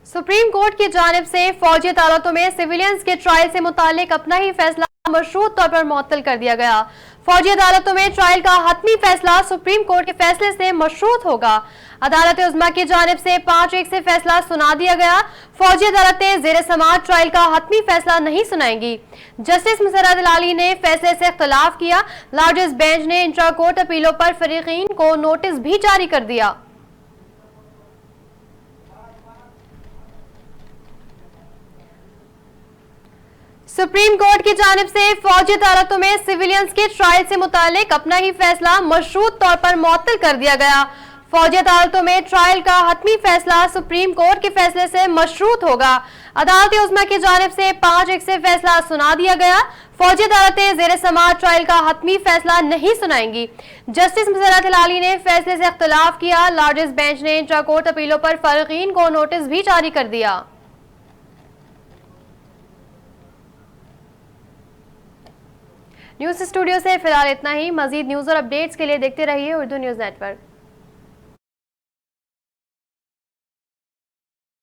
Supreme court की जानिब से फौजी अदालतों में सिविलियंस के ट्रायल से मुतालिक अपना ही फैसला मशरूत तौर पर मुअत्तल कर दिया गया। फौजी अदालतों में ट्रायल का हतमी फैसला सुप्रीम कोर्ट के फैसले से मशरूत होगा। अदालत उज़्मा की जानिब से 5-1 से फैसला सुना दिया गया। फौजी अदालतें ज़ेर समाअत ट्रायल का हतमी फैसला नहीं सुनाएंगी। जस्टिस मुसर्रत अली ने फैसले से इख्तलाफ किया। लार्जेस्ट बेंच ने इंट्रा कोर्ट अपीलों पर फरीकीन को नोटिस भी जारी कर दिया। सुप्रीम कोर्ट की जानिब से फौजी अदालतों में सिविलियंस के ट्रायल से मुतालिक अपना ही फैसला मशरूत तौर पर मुअत्तल कर दिया गया। फौजी अदालतों में ट्रायल का हतमी फैसला सुप्रीम कोर्ट के फैसले से मशरूत होगा। अदालत उज़्मा की जानिब से 5-1 से फैसला सुना दिया गया। फौजी अदालतें ज़ेर समाअत ट्रायल का हतमी फैसला नहीं सुनाएंगी। जस्टिस मुसर्रत अली ने फैसले से इख्तलाफ किया। लार्जेस्ट बेंच ने इंट्रा कोर्ट अपीलों पर फरीकीन को नोटिस भी जारी कर दिया। न्यूज़ स्टूडियो से फिलहाल इतना ही। मजीद न्यूज़ और अपडेट्स के लिए देखते रहिए उर्दू न्यूज़ नेटवर्क।